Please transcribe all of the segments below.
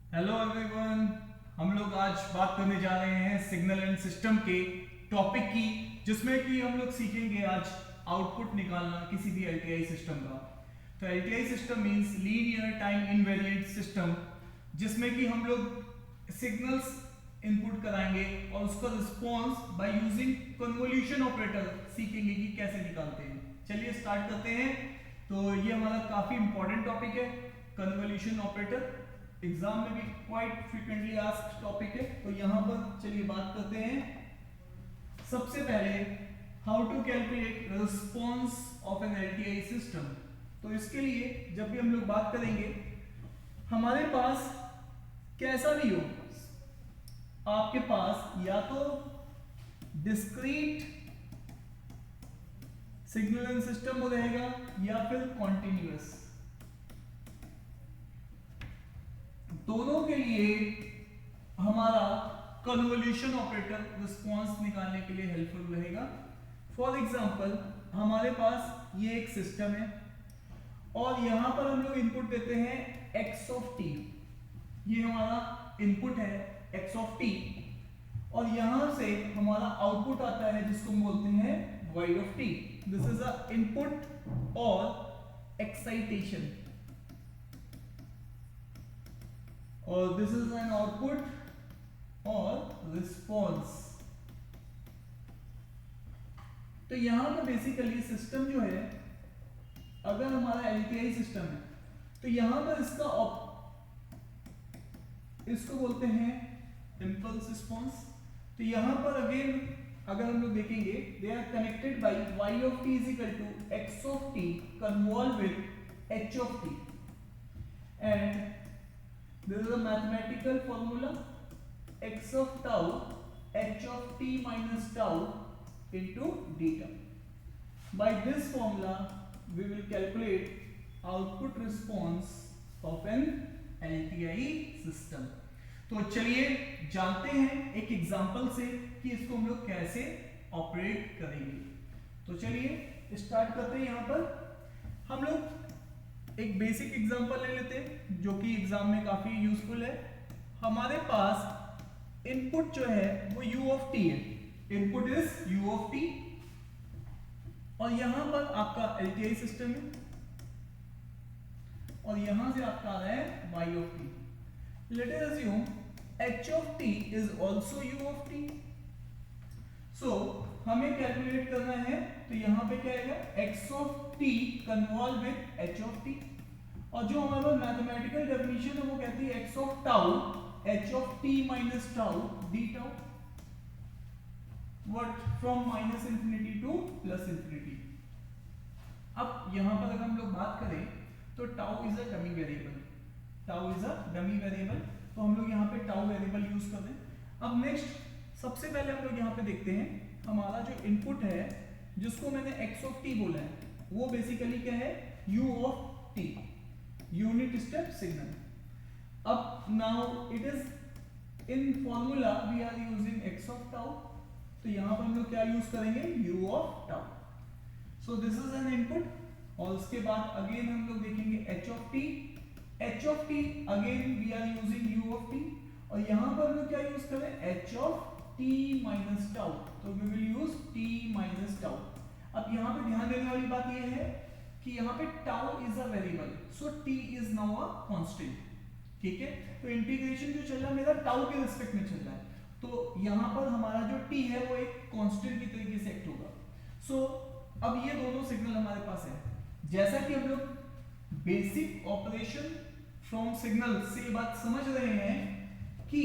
Hello everyone. हम लोग आज बात करने जा रहे हैं सिग्नल एंड सिस्टम के टॉपिक की, जिसमें कि हम लोग सीखेंगे आज आउटपुट निकालना किसी भी एलटीआई सिस्टम का। तो LTI system means linear time invariant system, जिसमें कि हम लोग सिग्नल्स इनपुट कराएंगे और उसका response by using convolution operator सीखेंगे कि कैसे निकालते हैं। चलिए स्टार्ट करते हैं। तो ये हमारा काफी इंपॉर्टेंट टॉपिक है, कन्वोल्यूशन ऑपरेटर। एग्जाम में भी क्वाइट फ्रीक्वेंटली आस्क्ड टॉपिक है। तो यहां पर चलिए बात करते हैं। सबसे पहले how to calculate response of an LTI system. तो इसके लिए जब भी हम लोग बात करेंगे, हमारे पास कैसा भी हो, आपके पास या तो डिस्क्रीट सिग्नल एंड सिस्टम रहेगा या फिर कॉन्टिन्यूअस। दोनों के लिए हमारा कन्वोल्यूशन ऑपरेटर रिस्पॉन्स निकालने के लिए हेल्पफुल रहेगा। फॉर एग्जांपल हमारे पास ये एक सिस्टम है और यहां पर हम लोग इनपुट देते हैं x ऑफ t। ये हमारा इनपुट है x ऑफ t और यहां से हमारा आउटपुट आता है जिसको हम बोलते हैं y of t। This is a input और एक्साइटेशन और दिस इज एन आउटपुट और रिस्पॉन्स। तो यहां पर बेसिकली सिस्टम जो है, अगर हमारा एलटीआई सिस्टम है तो यहां पर इसको बोलते हैं इम्पल्स रिस्पॉन्स। तो यहां पर अगेन अगर हम लोग देखेंगे, they are connected by y of t is equal to x of t convolve with h of t and this is a mathematical formula x of tau h of t minus tau into deta. By this formula we will calculate output response of an LTI system. तो चलिए जानते हैं एक example से कि इसको हम लोग कैसे ऑपरेट करेंगे। तो चलिए स्टार्ट करते हैं। यहाँ पर हम लोग एक बेसिक एग्जांपल ले लेते हैं जो कि एग्जाम में काफी यूजफुल है। हमारे पास इनपुट जो है वो u ऑफ t है। Input is u of t और यहां पर आपका एलटीआई सिस्टम है और यहां से आपका आ रहा है y of t। Let us assume h of t is also u of t। सो हमें कैलकुलेट करना है, तो यहां पे क्या आएगा x of t convolve with h of t और जो हमारे पास मैथमेटिकल डेफिनेशन है वो कहती है x of tau h of t minus tau d tau, what from minus infinity two plus infinity. अब यहां पर अगर हम लोग बात करें तो tau is a dummy variable, tau is a dummy variable, तो हम लोग यहां पे टाउ वेरिएबल यूज कर रहे हैं। अब नेक्स्ट सबसे पहले हम लोग यहां पे देखते हैं हमारा जो इनपुट है जिसको मैंने x ऑफ t बोला है वो बेसिकली क्या है u of t, unit step signal. अब now it is in formula we are using x of tau, तो यहां पर हम लोग क्या यूज करेंगे u of tau. So this is an input और उसके बाद अगेन हम लोग देखेंगे h of t। h of t again we are using u of t और यहां पर हम लोग क्या यूज करें h of t minus tau, तो we will use t minus tau. अब यहां पे ध्यान देने वाली बात यह है कि यहाँ पे tau is a variable, so t is now a constant. ठीक है, तो इंटीग्रेशन जो चल रहा है मेरा टाउ के रिस्पेक्ट में चल रहा है, तो यहाँ पर हमारा जो t है वो एक कांस्टेंट की तरीके से एक्ट होगा। सो अब ये दोनों सिग्नल हमारे पास है। जैसा कि हम लोग बेसिक ऑपरेशन फ्रॉम सिग्नल से ये बात समझ रहे हैं कि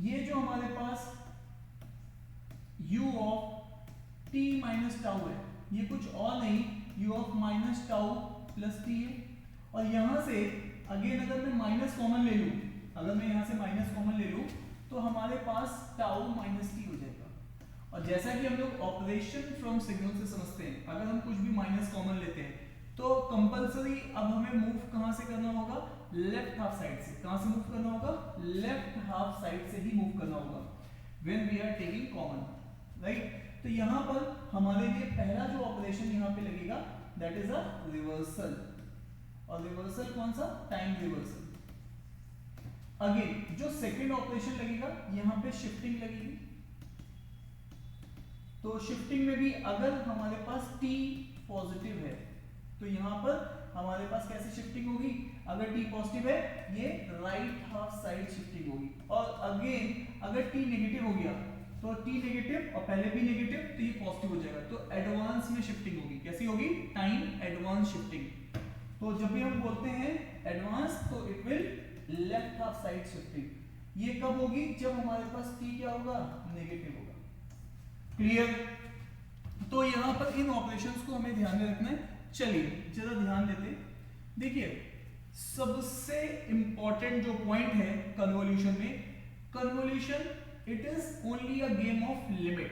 ये जो हमारे पास u of t minus tau है ये कुछ और नहीं u of minus tau plus t है और यहां से अगेन अगर मैं माइनस कॉमन ले लूं, अगर मैं यहां से माइनस कॉमन ले लूं तो हमारे पास टाउ माइनस t हो जाएगा। और जैसा कि हम लोग ऑपरेशन फ्रॉम सिग्नल से समझते हैं, अगर हम कुछ भी माइनस कॉमन लेते हैं तो कंपलसरी अब हमें मूव कहां से करना होगा, लेफ्ट हाफ साइड से। कहां से मूव करना होगा, लेफ्ट हाफ साइड से ही मूव करना होगा when we are taking common, right. तो यहां पर हमारे लिए पहला जो ऑपरेशन यहां पे लगेगा दैट इज अ रिवर्सल। और रिवर्सल कौन सा, टाइम रिवर्सल। अगेन जो सेकेंड ऑपरेशन लगेगा यहां पे शिफ्टिंग लगेगी, तो शिफ्टिंग में भी अगर हमारे पास t पॉजिटिव है तो यहां पर हमारे पास कैसे शिफ्टिंग होगी, अगर t पॉजिटिव है ये राइट हाफ साइड शिफ्टिंग होगी, और अगेन अगर t नेगेटिव हो गया तो t नेगेटिव और पहले भी नेगेटिव तो ये पॉजिटिव हो जाएगा, तो एडवांस में शिफ्टिंग होगी। कैसी होगी, टाइम एडवांस शिफ्टिंग। तो जब भी हम बोलते हैं एडवांस तो it will left half side shifting. ये कब होगी, जब हमारे पास t क्या होगा, नेगेटिव होगा। क्लियर। तो यहां पर इन ऑपरेशंस को हमें ध्यान में रखना है। चलिए जरा ध्यान देते, देखिए सबसे इंपॉर्टेंट जो पॉइंट है कन्वोल्यूशन में, convolution it is only a game of limit.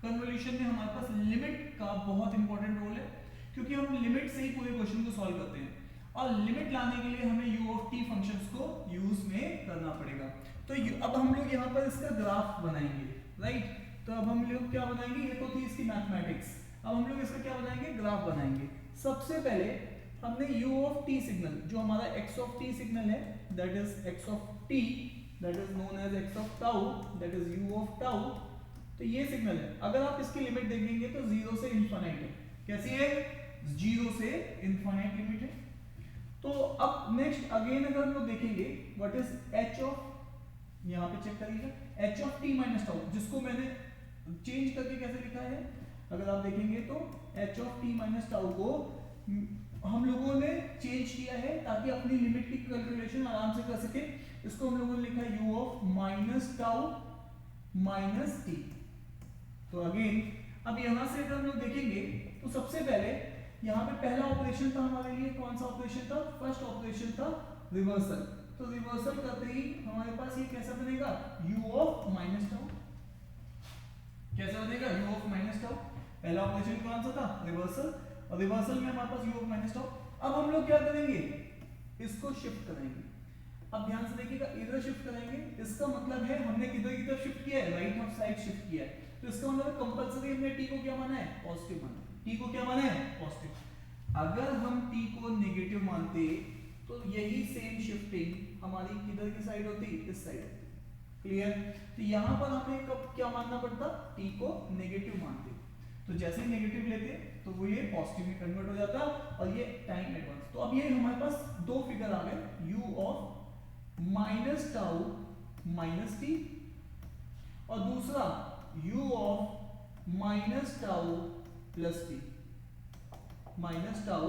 Convolution में हमारे पास लिमिट का बहुत इंपॉर्टेंट रोल है, क्योंकि हम लिमिट से ही पूरे क्वेश्चन को सॉल्व करते हैं, और लिमिट लाने के लिए हमें u ऑफ t फंक्शंस को यूज में करना पड़ेगा। तो अब हम लोग यहाँ पर इसका ग्राफ बनाएंगे, राइट। तो अब हम लोग क्या बनाएंगे, ये तो थी इसकी मैथमेटिक्स, अब हम लोग इसका क्या बनाएंगे, ग्राफ बनाएंगे। सबसे पहले हमने u ऑफ t सिग्नल, जो हमारा x ऑफ t सिग्नल है, that is x of t, that is known as x of tau, that is u of tau. तो ये सिग्नल है, अगर आप इसकी लिमिट देखेंगे तो 0 से इनफिनिट है। कैसी है, 0 से इनफिनिट लिमिट है। तो अब नेक्स्ट अगेन अगर हम लोग देखेंगे व्हाट इज h ऑफ, यहां पे चेक करिएगा h of t minus tau, जिसको मैंने चेंज करके कैसे लिखा है, अगर आप देखेंगे तो h of t minus tau को हम लोगों ने चेंज किया है ताकि अपनी लिमिट की कैलकुलेशन आराम से कर सके। इसको हम लोगों ने लिखा है u of minus tau minus t। तो अगेन अब यहां से अगर हम लोग देखेंगे तो सबसे पहले यहाँ पे पहला ऑपरेशन था हमारे लिए, कौन सा ऑपरेशन था, फर्स्ट ऑपरेशन था रिवर्सल। तो रिवर्सल करते ही हमारे पास ये कैसा बनेगा, u ऑफ माइनस टाउ। कैसा बनेगा, u ऑफ माइनस टाउ। पहला ऑपरेशन कौन सा था, रिवर्सल, और रिवर्सल में हमारे पास u ऑफ माइनस टाउ। अब हम लोग क्या करेंगे, इसको शिफ्ट करेंगे। अब ध्यान से देखिएगा, इधर शिफ्ट करेंगे, इसका मतलब है हमने किधर की तरफ शिफ्ट किया है, राइट हाफ साइड शिफ्ट किया है। तो इसका मतलब कंपलसरी हमने t को क्या माना है, पॉजिटिव माना है। t को क्या माना है, पॉजिटिव। अगर हम t को नेगेटिव मानते तो यही सेम शिफ्टिंग हमारी किधर की साइड होती, इस साइड। क्लियर। तो यहां पर हमें कब क्या मानना पड़ता, t को नेगेटिव मानते, तो जैसे ही नेगेटिव लेते तो वो ये पॉजिटिव में कन्वर्ट हो जाता, और ये टाइम एडवांस। तो अब ये हमारे पास दो फिगर आ गए, u of minus tau minus t, और दूसरा u of minus tau plus t, minus tau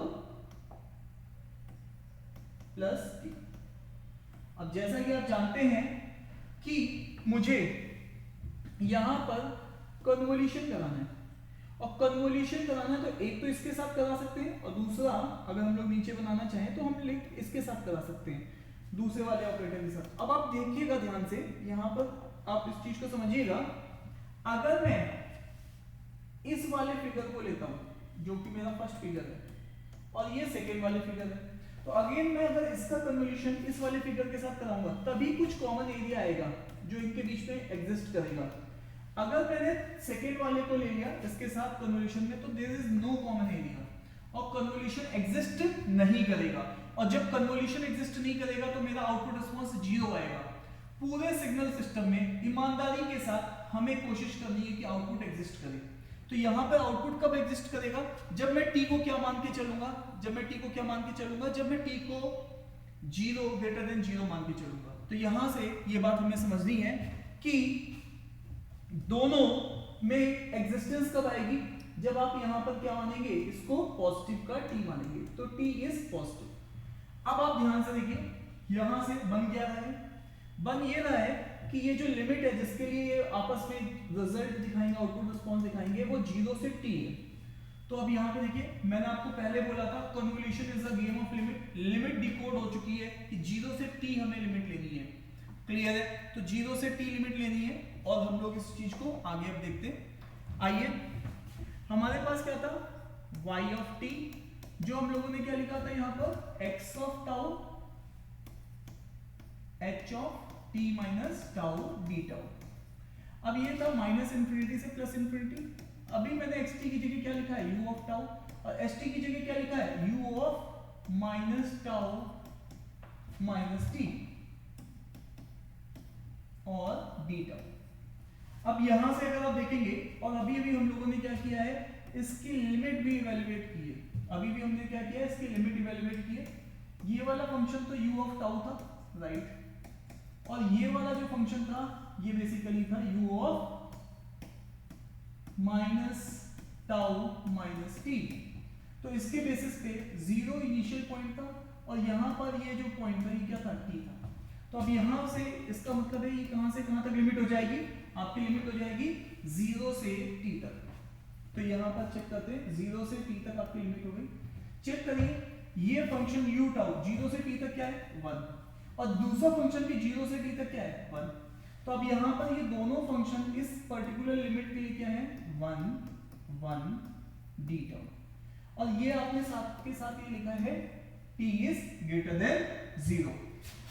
plus t। अब जैसा कि आप जानते हैं कि मुझे यहां पर कन्वोल्यूशन कराना है, और कन्वोल्यूशन कराना है तो एक तो इसके साथ करा सकते हैं, और दूसरा अगर हम लोग नीचे बनाना चाहें तो हम इसके साथ करा सकते हैं, दूसरे वाले ऑपरेटर के साथ। अब आप देखिएगा ध्यान से, यहां पर आप इस चीज को समझिएगा। अगर मैं इस वाले फिगर को लेता हूं जो कि मेरा फर्स्ट फिगर है, और ये सेकेंड वाले फिगर है, तो अगेन मैं अगर इसका कन्वोल्यूशन इस वाले फिगर के साथ कराऊंगा तभी कुछ कॉमन एरिया आएगा जो इनके बीच में एग्जिस्ट करेगा। अगर मैंने सेकेंड वाले को ले लिया इसके साथ कन्वोल्यूशन में, तो there is no common area, और कन्वोल्यूशन एग्जिस्ट नहीं करेगा, और जब कन्वोल्यूशन एग्जिस्ट नहीं करेगा तो मेरा आउटपुट रिस्पांस 0 आएगा। पूरे सिग्नल सिस्टम में ईमानदारी के साथ हमें कोशिश करनी है कि आउटपुट एग्जिस्ट करे। तो यहां पर आउटपुट कब एग्जिस्ट करेगा, जब मैं t को क्या मान के चलूंगा, जब मैं t को क्या मान के चलूंगा, जब मैं t को 0 ग्रेटर देन 0 मान के चलूंगा। तो यहां से ये बात हमें समझनी है कि दोनों में एग्जिस्टेंस कब आएगी, जब आप यहां पर क्या मानेंगे, इसको पॉजिटिव का t मानेंगे, तो t इज पॉजिटिव। अब आप ध्यान से देखिए, यहां से बन क्या रहा है, बन ये रहा है कि ये जो लिमिट है जिसके लिए ये आपस में रिजल्ट दिखाएंगे, आउटपुट रिस्पांस दिखाएंगे, वो 0 से t है। तो अब यहाँ पे देखिए, मैंने आपको पहले बोला था convolution is a game of limit. Limit decode हो चुकी है कि 0 से t हमें लिमिट लेनी है। क्लियर है, तो 0 से t लिमिट लेनी है, और हम लोग इस चीज को आगे अब देखते हैं। आइए, हमारे पास क्या था, y ऑफ t, जो हम लोगों ने क्या लिखा था यहाँ पर, x of tau h of t minus tau D tau. अब ये था माइनस इंफिनिटी से प्लस इंफिनिटी। अभी मैंने xt की जगह क्या लिखा है, u ऑफ टाउ, और st की जगह क्या लिखा है, u of minus tau minus t। और डी टाउ। अब यहां से अगर आप देखेंगे, और अभी अभी हम लोगों ने क्या किया है, इसकी लिमिट भी इवेल्युएट की है। अभी भी हमने क्या किया है, इसकी लिमिट इवेल्युएट की है। ये वाला फंक्शन तो u ऑफ टाउ था, राइट, और ये वाला जो फंक्शन था ये बेसिकली था u of minus tau minus T. तो इसके बेसिस पे 0 इनिशियल पॉइंट था, और यहां पर ये जो पॉइंट था ये क्या था, t था। तो अब यहां से इसका मतलब है ये कहां से कहां तक लिमिट हो जाएगी, आपकी लिमिट हो जाएगी 0 से t तक। तो यहां पर चेक करते हैं, 0 से t तक आपकी लिमिट हो गई। चेक करिए, ये फंक्शन u टाउ 0 से t तक क्या है 1, और दूसरा फंक्शन भी 0 से t तक क्या है 1। तो अब यहां पर ये दोनों फंक्शन इस पर्टिकुलर लिमिट के लिए क्या है 1 1 d टाउ, और ये आपने साथ के साथ ये लिखा है t इज ग्रेटर देन 0।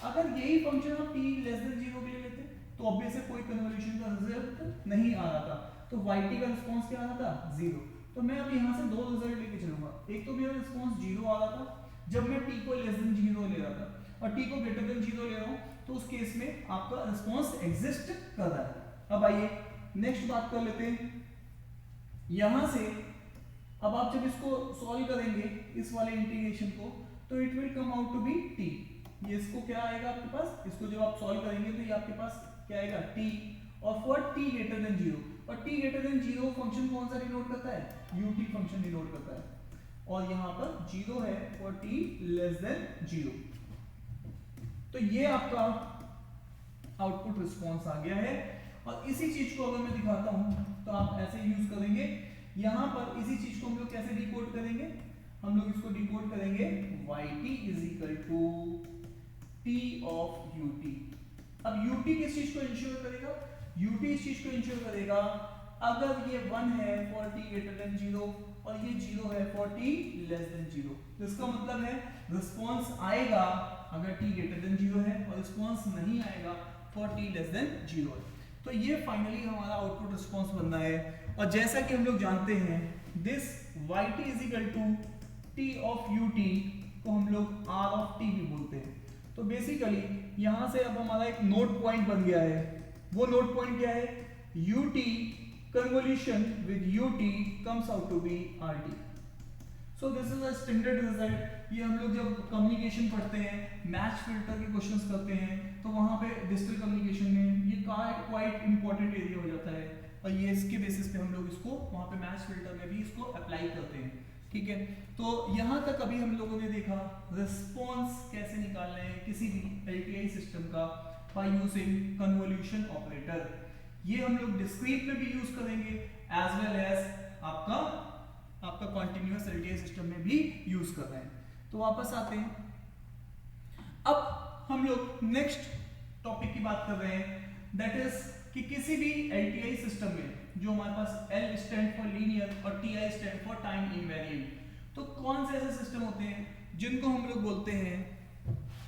अगर यही फंक्शन आप t लेस देन 0 के लिए लेते तो ऑब्वियस है कोई कन्वोल्यूशन का रिजल्ट नहीं आ रहा था, तो yt का रिस्पांस क्या आ रहा था 0। तो मैं अब यहां से दो रिजल्ट लेके चलूंगा, एक तो मेरा रिस्पांस 0 आ रहा था जब मैं t को लेस देन 0 ले रहा था, और t को ग्रेटर देन 0 ले रहा हूं, तो उस केस में आपका रिस्पांस एग्जिस्ट कर रहा है। अब आइए नेक्स्ट बात कर लेते हैं। यहां से अब आप जब इसको सॉल्व करेंगे इस वाले इंटीग्रेशन को, तो it will come out to be t। ये इसको क्या आएगा आपके पास, इसको जब आप सॉल्व करेंगे तो ये आपके पास क्या आएगा t, और फॉर t ग्रेटर देन 0, और t ग्रेटर देन 0 फंक्शन कौन सा डिनोट करता है, ut फंक्शन डिनोट करता है, और यहां पर 0 है फॉर t लेस देन 0। तो ये आपका आउटपुट रिस्पांस आ गया है, और इसी चीज को अगर मैं दिखाता हूं तो आप ऐसे यूज करेंगे। यहां पर इसी चीज को हम लोग कैसे डिकोड करेंगे, हम लोग इसको डिकोड करेंगे yt is equal to t of ut। अब ut किस चीज को इंश्योर करेगा, ut इस चीज को इंश्योर करेगा अगर ये 1 है फॉर t ग्रेटर देन 0 और ये 0 है फॉर t लेस देन 0। तो इसका मतलब है रिस्पांस आएगा अगर t ग्रेटर देन 0 है, और रिस्पांस नहीं आएगा फॉर t लेस देन 0 है। तो ये फाइनली हमारा आउटपुट रिस्पांस बन रहा है, और जैसा कि हम लोग जानते हैं this yt is equal to t of ut को हम लोग r ऑफ t भी बोलते हैं। तो बेसिकली यहां से अब हमारा एक नोट पॉइंट बन गया है। वो नोट पॉइंट क्या है, ut convolution with ut comes out to be rt। So this is a standard result। ये हम लोग जब कम्युनिकेशन पढ़ते हैं, मैच फिल्टर के क्वेश्चंस करते हैं, तो वहां पे डिजिटल कम्युनिकेशन में ये क्वाइट इंपॉर्टेंट एरिया हो जाता है, और ये इसके बेसिस पे हम लोग इसको वहां पे मैच फिल्टर में भी इसको अप्लाई करते हैं। ठीक है, तो यहां तक अभी हम लोगों ने देखा रिस्पांस कैसे निकालना है किसी भी एलटीआई सिस्टम का बाय यूजिंग कन्वोल्यूशन ऑपरेटर। ये हम लोग डिस्क्रीट में भी यूज करेंगे एज वेल एज आपका कॉन्टिन्यूअस एलटीआई सिस्टम में भी यूज कर रहे हैं। तो वापस आते हैं, अब हम लोग नेक्स्ट टॉपिक की बात कर रहे हैं, दैट इज कि किसी भी एलटीआई सिस्टम में जो हमारे पास L स्टैंड फॉर लीनियर और TI stand for time invariant, तो कौन से ऐसे सिस्टम होते हैं जिनको हम लोग बोलते हैं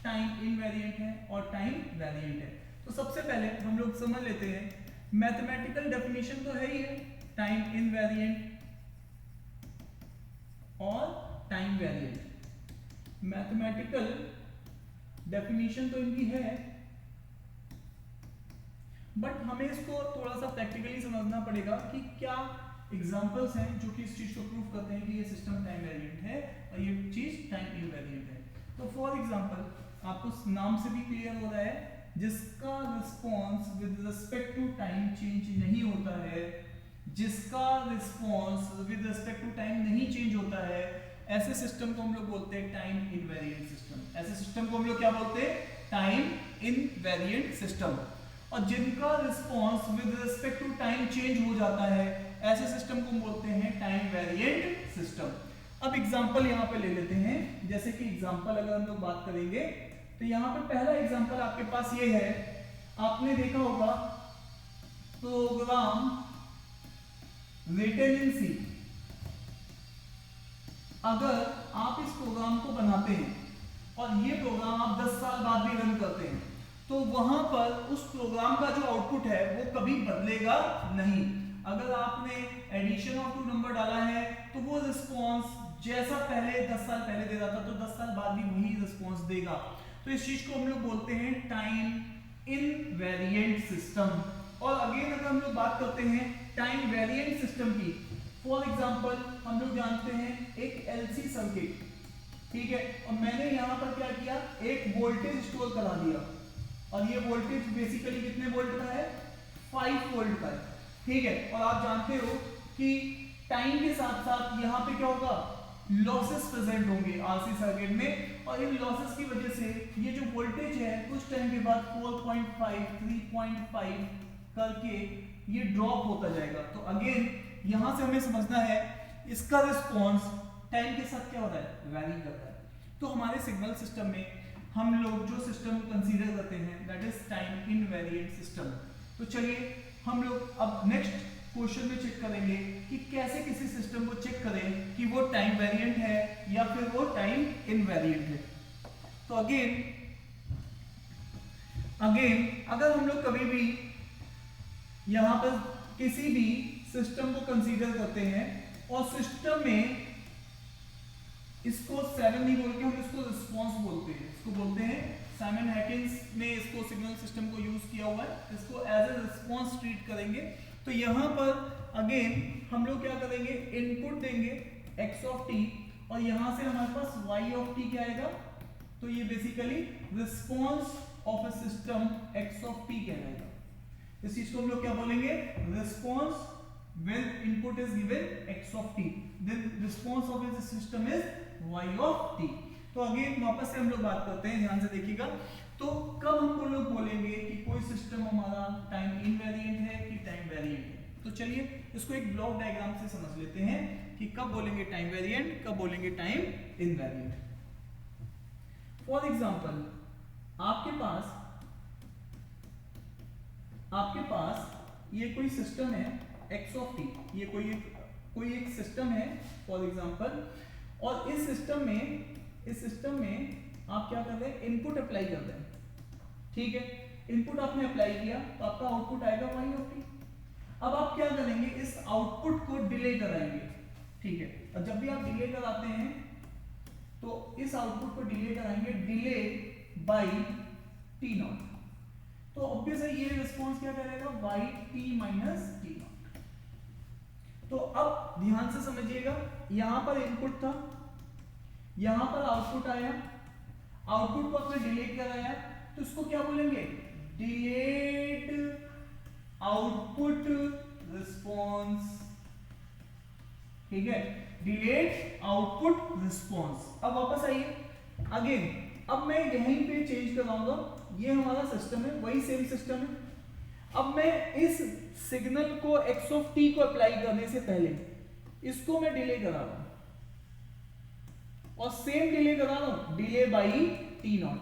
टाइम इनवेरिएंट है और टाइम वेरिएंट है। तो सबसे पहले हम लोग समझ लेते हैं, मैथमेटिकल डेफिनेशन तो है ही है टाइम इनवेरिएंट और टाइम वेरिएंट। मैथमेटिकल डेफिनेशन तो इनकी है, बट हमें इसको थोड़ा सा प्रैक्टिकली समझना पड़ेगा कि क्या एग्जांपल्स हैं जो कि इस चीज को प्रूव करते हैं कि ये सिस्टम टाइम वेरिएंट है और ये चीज टाइम इनवेरिएंट है। तो फॉर एग्जांपल आपको नाम से भी क्लियर हो रहा है, जिसका response with respect to time change नहीं होता है, जिसका response with respect to time नहीं चेंज होता है, ऐसे सिस्टम को हम लोग बोलते हैं टाइम इनवेरिएंट सिस्टम। ऐसे सिस्टम को हम लोग क्या बोलते हैं, टाइम इनवेरिएंट सिस्टम। और जिनका response with respect to time change हो जाता है, ऐसे सिस्टम को हम बोलते हैं टाइम वेरिएंट सिस्टम। अब एग्जांपल यहाँ पे ले लेते हैं, जैसे कि एग्जांपल अगर हम लोग बात करेंगे तो यहाँ पे पहला एग्जांपल आपके पास ये है, आपने देखा होगा प्रोग्राम रिटन इन सी। अगर आप इस प्रोग्राम को बनाते हैं और ये प्रोग्राम आप 10 साल बाद भी रन करते हैं, तो वहां पर उस प्रोग्राम का जो आउटपुट है वो कभी बदलेगा नहीं। अगर आपने एडिशन ऑफ 2 नंबर डाला है तो वो रिस्पांस जैसा पहले 10 साल पहले दे रहा था तो 10 साल बाद भी वही रिस्पांस देगा। तो इस चीज को हम लोग बोलते हैं टाइम इनवेरिएंट सिस्टम। और अगेन अगर हम लोग बात करते हैं टाइम वेरिएंट सिस्टम की, फॉर एग्जांपल हम लोग जानते हैं एक एलसी सर्किट, ठीक है, और मैंने यहाँ पर क्या किया, एक वोल्टेज स्टोर करा दिया, और ये वोल्टेज बेसिकली कितने वोल्ट का है, 5 वोल्ट का है, ठीक है। और आप जानते हो कि टाइम के साथ साथ यहाँ पे क्या होगा, लॉसेस प्रेजेंट होंगे आरसी सर्किट में, और इन लॉसेस की वजह से ये जो वोल्टेज है कुछ टाइम के बाद 4.5 3.5 करके ये ड्रॉप होता जाएगा। तो अगेन यहां से हमें समझना है इसका रिस्पॉन्स टाइम के साथ क्या होता है, वैरी करता है। तो हमारे सिग्नल सिस्टम में हम लोग जो सिस्टम को कंसीडर करते हैं that is time invariant system. तो चलिए हम लोग अब नेक्स्ट क्वेश्चन में चेक करेंगे कि कैसे किसी सिस्टम को चेक करें कि वो टाइम वेरिएंट है या फिर वो टाइम इनवेरिएंट है। तो अगेन अगर हम लोग कभी भी यहां पर किसी भी सिस्टम को कंसीडर करते हैं और सिस्टम में इसको 7 नहीं बोल के हम इसको रिस्पॉन्स बोलते हैं, इसको बोलते हैं साइमन हैकिंस ने इसको सिग्नल सिस्टम को यूज किया हुआ है, इसको एज ए रिस्पॉन्स ट्रीट करेंगे। तो यहां पर अगेन हम लोग क्या करेंगे, इनपुट देंगे x ऑफ t, और यहां से हमारे पास y ऑफ t क्या आएगा, तो ये basically response of a system x of t कहलाएगा। इस चीज को हम लोग क्या बोलेंगे, response when input is given x of t, then response of the system is y of t। तो अगेन वापस से हम लोग बात करते हैं, ध्यान से देखिएगा। तो कब हम लोग बोलेंगे कि कोई सिस्टम हमारा टाइम इनवेरिएंट है कि टाइम वेरिएंट है। तो चलिए इसको एक ब्लॉक डायग्राम से समझ लेते हैं कि कब बोलेंगे टाइम वेरिएंट, कब बोलेंगे टाइम इनवेरिएंट। फॉर एग्जांपल आपके पास ये कोई सिस्टम है x ऑफ t, ये कोई एक सिस्टम है फॉर एग्जांपल, और इस सिस्टम में आप क्या कर रहे हैं, इनपुट अप्लाई कर रहे हैं, ठीक है। इनपुट आपने अप्लाई किया तो आपका आउटपुट आएगा y ऑफ t। अब आप क्या करेंगे, इस आउटपुट को डिले कराएंगे, ठीक है। और जब भी आप डिले कराते हैं तो इस आउटपुट को डिले कराएंगे, डिले बाय t नॉट। तो ऑब्वियस है ये रिस्पॉन्स क्या करेगा, y t minus t naught. तो अब ध्यान से समझिएगा, यहां पर इनपुट था, यहां पर आउटपुट आया, आउटपुट को आपने डिले कराया, तो इसको क्या बोलेंगे, डिलेड आउटपुट रिस्पॉन्स, ठीक है, डिलेड आउटपुट रिस्पॉन्स। अब वापस आइए अगेन, अब मैं यहीं पे चेंज कराऊंगा, ये हमारा सिस्टम है, वही सेम सिस्टम है। अब मैं इस सिग्नल को x ऑफ t को अप्लाई करने से पहले इसको मैं डिले करा रहा हूं, और सेम डिले करा रहा हूं, डिले बाई t नॉट।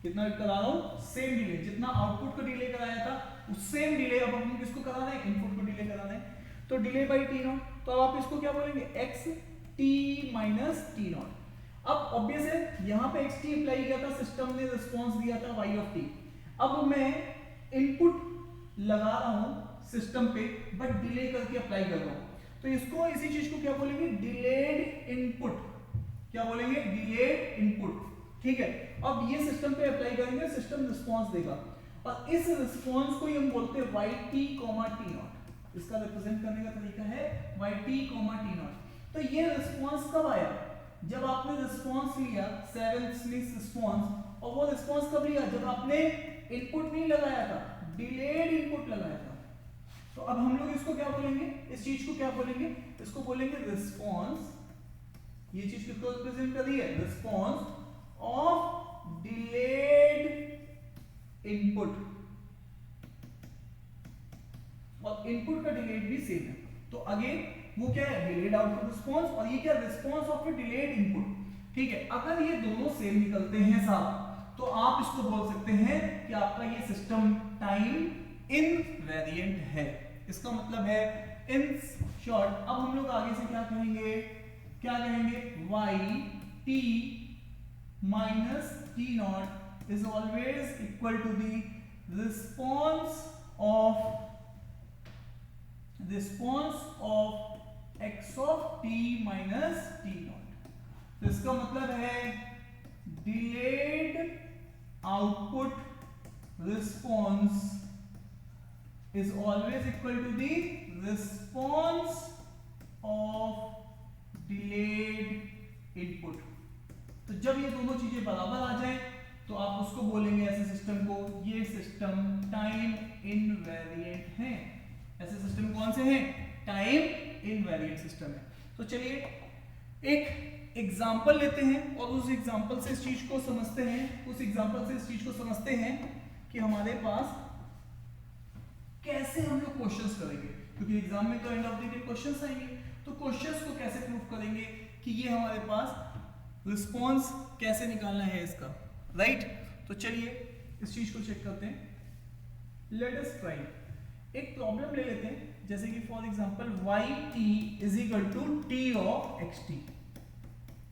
कितना करा रहा हूं, सेम डिले, जितना आउटपुट को डिले कराया था उस सेम डिले अब हम किसको करा रहे हैं, इनपुट को डिले करा रहे हैं, तो डिले बाई t नॉट। तो अब आप इसको क्या बोलेंगे, x t minus t not. अब ऑब्वियस है यहां पे xt अप्लाई किया था, सिस्टम ने रिस्पांस दिया था y ऑफ t। अब मैं इनपुट लगा रहा हूं सिस्टम पे, बट डिले करके अप्लाई कर रहा हूं, तो इसको इसी चीज को क्या बोलेंगे, डिलेड इनपुट। क्या बोलेंगे, डिलेड इनपुट, ठीक है। अब ये सिस्टम पे अप्लाई करेंगे, सिस्टम रिस्पांस देगा, और इस रिस्पांस को हम बोलते हैं yt, t नॉट। इसका रिप्रेजेंट करने का तरीका है yt, t नॉट। तो ये रिस्पांस कब आया, जब आपने रिस्पांस लिया 7 स्मिथ रिस्पांस, और वो रिस्पांस कब लिया, जब आपने इनपुट नहीं लगाया था, डिलेड इनपुट लगाया था। तो अब हम लोग इसको क्या बोलेंगे, इस चीज को क्या बोलेंगे, इसको बोलेंगे रिस्पांस। ये चीज किसको रिप्रेजेंट कर रही है, रिस्पांस ऑफ डिलेड इनपुट, और इनपुट का डिलेड भी सेम है। तो अगेन वो क्या है, डिलेड आउटपुट रिस्पांस, और ये क्या, response of A delayed input, ठीक है। अगर ये दोनों सेम निकलते हैं साथ, तो आप इसको बोल सकते हैं कि आपका ये सिस्टम टाइम इनवेरिएंट है। इसका मतलब है इन शॉर्ट, अब हम लोग आगे से क्या कहेंगे, y t minus t naught is always equal to the response of x of t minus t naught. तो इसका मतलब है delayed output response is always equal to the response of delayed input। तो जब ये दोनों चीजें बराबर आ जाए तो आप उसको बोलेंगे ऐसे सिस्टम को, ये सिस्टम टाइम इनवेरिएंट है। ऐसे सिस्टम कौन से हैं? टाइम इनवेरिएंट सिस्टम है। तो चलिए एक एग्जांपल लेते हैं और उस एग्जांपल से इस चीज को समझते हैं, कि हमारे पास कैसे हम लोग क्वेश्चंस करेंगे, क्योंकि एग्जाम में तो end of the day questions आएंगे। तो क्वेश्चंस को कैसे प्रूव करेंगे कि ये हमारे पास रिस्पॉन्स कैसे निकालना है इसका, राइट? तो चलिए इस चीज को चेक करते हैं। Let us try. एक प्रॉब्लम ले लेते हैं, जैसे कि for example yt is equal to t of xt।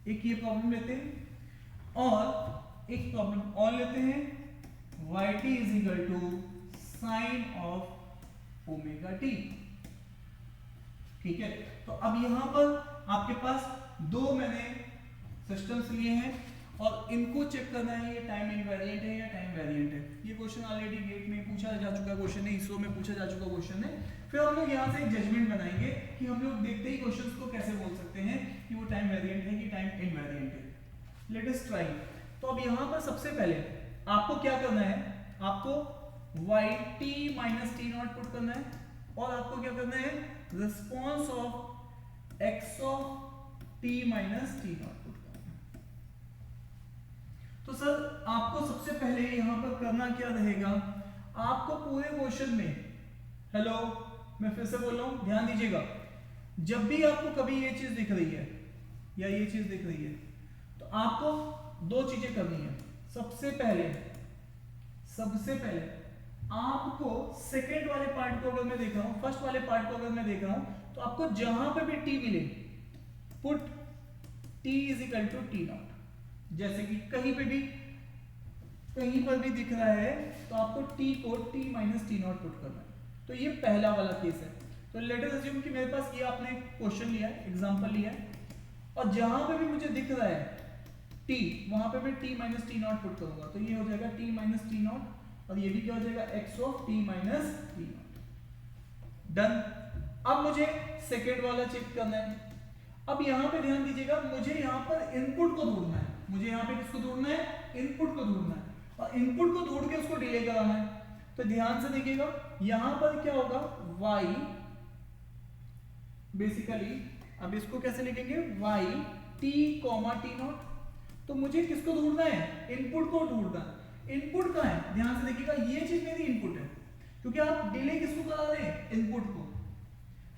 एक ये प्रॉब्लम लेते हैं और एक प्रॉब्लम और लेते हैं, yt is equal to sine of omega t। ठीक है, तो अब यहां पर आपके पास दो मैंने सिस्टम्स लिए हैं और इनको चेक करना है ये टाइम इनवेरिएंट है या टाइम वेरिएंट है। ये क्वेश्चन ऑलरेडी गेट में पूछा जा चुका क्वेश्चन है, इसरो में पूछा जा चुका क्वेश्चन है। फिर हम लोग यहाँ से एक जजमेंट बनाएंगे कि हम लोग देखते ही क्वेश्चंस को कैसे बोल सकते हैं कि वो टाइम वेरिएंट है कि टाइम इनवेरिएंट है। Late us try. तो अब यहाँ पर सबसे पहले आपको क्या करना है, आपको yt minus t not put करना है और आपको क्या करना है, response of x of t minus t not put करना है। तो सर आपको सबसे पहले यहां पर करना क्या रहेगा, आपको पूरे क्वेश्चन में, हेलो मैं फिर से बोल रहा हूं, ध्यान दीजिएगा, जब भी आपको कभी ये चीज दिख रही है या ये चीज दिख रही है तो आपको दो चीजें करनी है। सबसे पहले आपको सेकंड वाले पार्ट को अगर मैं देख रहा हूं, फर्स्ट वाले पार्ट को अगर मैं देख रहा हूं, तो आपको जहां पे भी t मिले put t is equal to t naught. जैसे कि कहीं पर भी दिख रहा है तो आपको t को t minus t not put करना है। तो ये पहला वाला केस है। तो लेट अस अज्यूम कि मेरे पास ये आपने क्वेश्चन लिया है, एग्जांपल लिया है, और जहां पे भी मुझे दिख रहा है t, वहां पे मैं t minus t not put करूंगा। तो ये हो जाएगा t माइनस t नॉट और ये भी क्या हो जाएगा, x of t minus t not. Done. अब मुझे सेकेंड वाला चेक करना है। अब यहां पे ध्यान दीजिएगा, मुझे यहां पर इनपुट को ढूंढना है। मुझे यहां पे किसको ढूंढना है, इनपुट को ढूंढना है, और इनपुट को ढूंढ के उसको डिले कराना है। तो ध्यान से देखिएगा, यहां पर क्या होगा, y बेसिकली, अब इसको कैसे लिखेंगे, y t t नॉट। तो मुझे किसको ढूंढना है, इनपुट को ढूंढना है। इनपुट कहां है, ध्यान से देखिएगा, ये चीज मेरी इनपुट है, क्योंकि आप डिले किसको करा रहे हैं, इनपुट को।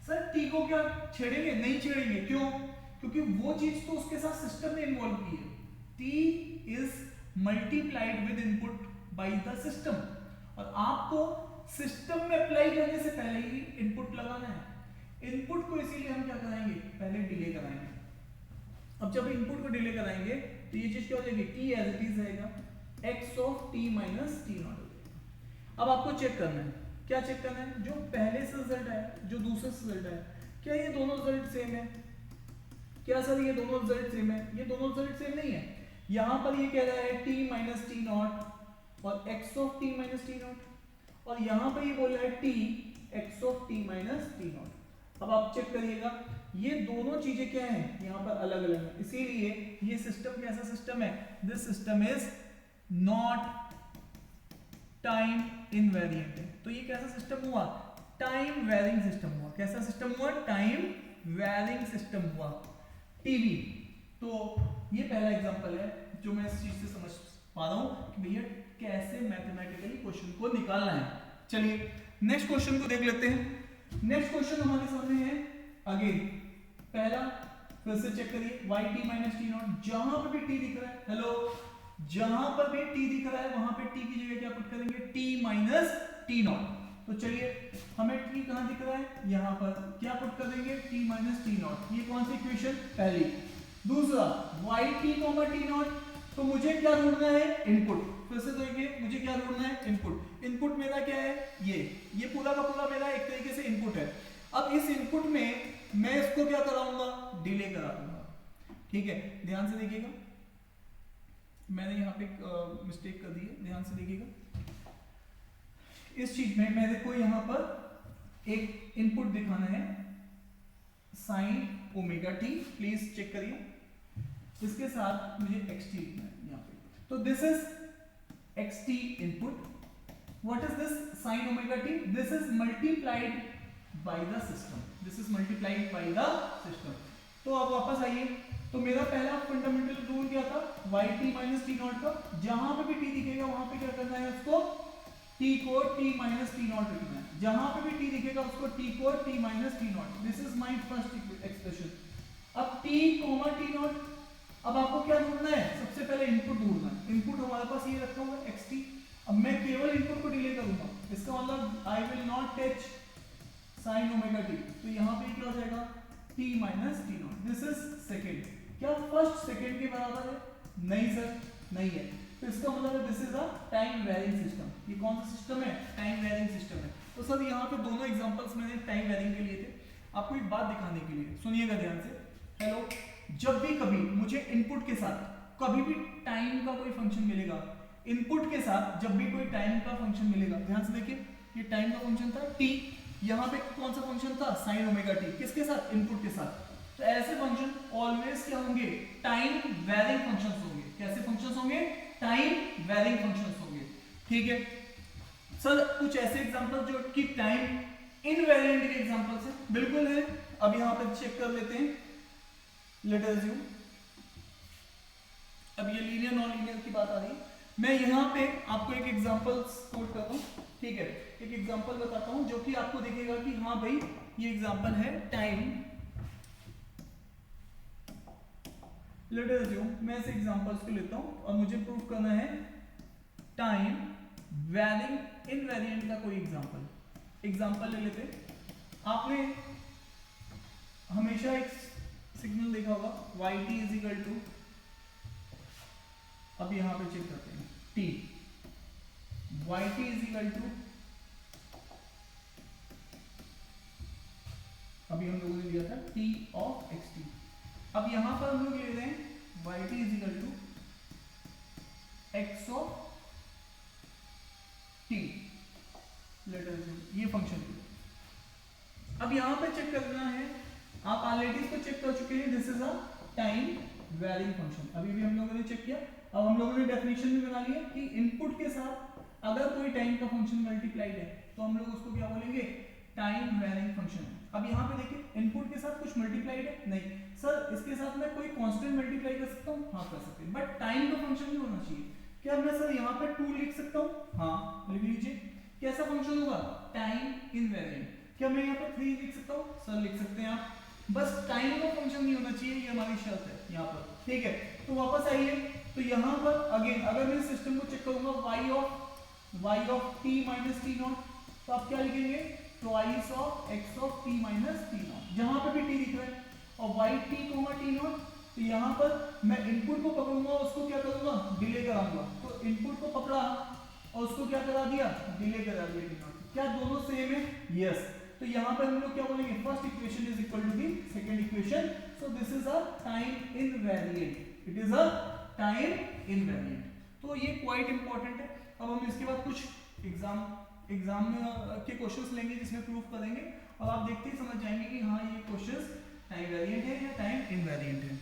सर t को क्या छेड़ेंगे, नहीं छेड़ेंगे, क्यों, क्योंकि वो चीज तो उसके साथ सिस्टम ने इन्वॉल्व की है। t is multiplied with input by the system, और आपको सिस्टम में अप्लाई करने से पहले ही इनपुट लगाना है। इनपुट को इसीलिए हम क्या कराएंगे, पहले डिले कराएंगे। अब जब इनपुट को डिले कराएंगे तो ये चीज क्या हो जाएगी, t एज इट इज रहेगा, x of t minus t not हो जाएगा। अब आपको चेक करना है, क्या चेक करना है, जो पहले से रिजल्ट आया, जो दूसरे से रिजल्ट आया, क्या ये दोनों रिजल्ट सेम है? क्या सर ये दोनों रिजल्ट सेम है? ये दोनों रिजल्ट सेम नहीं है। यहां पर ये कह रहा है t माइनस t नॉट और x of t minus t not, और यहां पर ये बोल रहा है t x of t minus t not. अब आप चेक करिएगा, ये दोनों चीजें क्या हैं, यहां पर अलग अलग है, इसीलिए ये सिस्टम कैसा सिस्टम है, this system is not time invariant है। तो ये कैसा सिस्टम हुआ, टाइम वेरिंग सिस्टम हुआ। कैसा सिस्टम हुआ, टाइम वेरिंग सिस्टम हुआ, टीवी। तो ये पहला एग्जांपल है जो मैं इस चीज से समझ पा रहा हूं कि भैया कैसे मैथमेटिकली क्वेश्चन को निकालना है। चलिए नेक्स्ट क्वेश्चन को देख लेते हैं। नेक्स्ट क्वेश्चन हमारे सामने है, अगेन पहला फिर से चेक करिए, yt माइनस t नॉट, जहां पर भी t दिख रहा है, हेलो, जहां पर भी t दिख रहा है वहां पे t की जगह क्या पुट करेंगे, t माइनस t नॉट। तो चलिए हमें t कहां दिख रहा है, यहां पर क्या पुट कर देंगे, t माइनस t नॉट। ये कौन सी इक्वेशन, पहली। दूसरा yt t नॉट, तो मुझे क्या ढूंढना है, इनपुट। फिर से देखिए, मुझे क्या ढूंढना है, इनपुट। इनपुट मेरा क्या है, ये पूरा का पूरा मेरा एक तरीके से इनपुट है। अब इस इनपुट में मैं इसको क्या कराऊंगा, डिले करा दूंगा। ठीक है, ध्यान से देखिएगा, मैंने यहाँ पे मिस्टेक कर दी है, ध्यान से देखिएगा। इस चीज में मेरे को यहाँ पर एक इनपुट दिखाना है sine omega t, please check करिए, इसके साथ मुझे एक्स टी लिखना है यहाँ पे। तो this is x T input, what is this sign omega T, this is multiplied by the system, this is multiplied by the system. तो अब वापस आइए, तो मेरा पहला फंडामेंटल रूल क्या था, y t minus t naught का, जहां पे भी टी दिखेगा वहां पे क्या करना है, उसको t को t माइनस टी नॉट लिखना है, जहां पे भी t दिखेगा उसको t को t minus t not, this is my first expression. अब t कोमा टी नॉट, अब आपको क्या ढूंढना है, सबसे पहले इनपुट ढूंढना है, इनपुट हमारे पास ये रखा हुआ है xt, अब मैं केवल इनपुट को डिले करूंगा, इसका मतलब I will not touch sign omega T, तो यहाँ पे क्या हो जाएगा t minus t not, this is second, क्या फर्स्ट सेकेंड के बराबर है, नहीं सर नहीं है, तो इसका मतलब है this is a time varying system, ये कौन सा सिस्टम है, टाइम वेरिंग सिस्टम है। तो सर यहाँ पे दोनों एग्जांपल्स मैंने टाइम वेरिंग के लिए थे, आपको एक बात दिखाने के लिए सुनिएगा ध्यान से। हेलो, जब भी कभी मुझे इनपुट के साथ कभी भी टाइम का कोई फंक्शन मिलेगा, इनपुट के साथ जब भी कोई टाइम का फंक्शन मिलेगा, ध्यान से देखिए, ये टाइम का फंक्शन था t, यहाँ पे कौन सा फंक्शन था, साइन ओमेगा टी, किसके साथ, इनपुट के साथ। तो ऐसे फंक्शन ऑलवेज क्या होंगे, टाइम वेरिंग फंक्शंस होंगे, कैसे फंक्शंस होंगे, टाइम वेरिंग फंक्शंस होंगे, ठीक है सर। कुछ ऐसे एग्जांपल जो कि टाइम इनवेरिएंट के एग्जांपल्स हैं, बिल्कुल है, अब यहां पे चेक कर लेते हैं, लेट अस अज्यूम, अब ये लीनियर नॉन लीनियर की बात आ रही है, मैं यहां पे आपको एक एग्जांपल कोट करता हूं, ठीक है, एक एग्जांपल बताता हूं जो कि आपको दिखेगा कि हाँ भाई ये एग्जांपल है टाइम, लेट अस अज्यूम, मैं ऐसे एग्जांपल्स को लेता हूं और मुझे प्रूव करना है टाइम वेरिंग इनवेरिएंट का कोई एग्जांपल ले लेते हैं। आपने हमेशा एक सिग्नल देखा होगा yt इज इक्वल टू, अब यहां पे चेक करते हैं t, yt is equal to, अभी हम लोगों ने लिया था t ऑफ xt, अब यहां पर हम लोग ले रहे हैं yt is equal to x of t, let us ये फंक्शन। अब यहां पे चेक करना है, आप ऑलरेडी इसको चेक कर चुके हैं, this is a time varying function, अभी भी हम लोगों ने चेक किया। अब हम लोगों ने डेफिनेशन भी बना लिया कि इनपुट के साथ अगर कोई टाइम का फंक्शन मल्टीप्लाइड है तो हम लोग उसको क्या बोलेंगे, टाइम वेरिंग फंक्शन। अब यहाँ पे देखिए इनपुट के साथ कुछ मल्टीप्लाइड है, नहीं सर इसके साथ मैं कोई कांस्टेंट मल्टीप्लाई कर सकता हूँ, हाँ कर सकते हैं, बट टाइम का फंक्शन नहीं होना चाहिए। क्या मैं सर यहाँ पे 2 लिख सकता हूँ, हाँ लिख लीजिए, कैसा फंक्शन होगा, टाइम इनवेरिएंट। क्या मैं यहाँ पे 3 लिख सकता हूँ, सर लिख सकते हैं आप, बस टाइम का फंक्शन नहीं होना चाहिए, ये हमारी शर्त है यहाँ पर, ठीक है। तो वापस आइए, तो यहाँ पर अगेन अगर मैं सिस्टम को चेक करूंगा y of t minus t not, तो आप क्या लिखेंगे, twice of x of t minus t not, जहां पे भी t दिख रहा है, और y t comma t naught, तो यहाँ पर मैं इनपुट को पकड़ूंगा, उसको क्या करूंगा, डिले कराऊंगा, तो इनपुट को पकड़ा और उसको क्या करा दिया, डिले करा दिया t नॉट। क्या दोनों सेम है, यस। तो यहाँ पे हम लोग क्या बोलेंगे, first equation is equal to the second equation, so this is a time invariant, it is a time invariant. तो ये क्वाइट इंपॉर्टेंट है। अब हम इसके बाद कुछ एग्जाम के क्वेश्चंस लेंगे जिसमें प्रूफ करेंगे, और आप देखते ही समझ जाएंगे कि हाँ ये क्वेश्चंस टाइम वेरिएंट है या टाइम इनवेरिएंट है।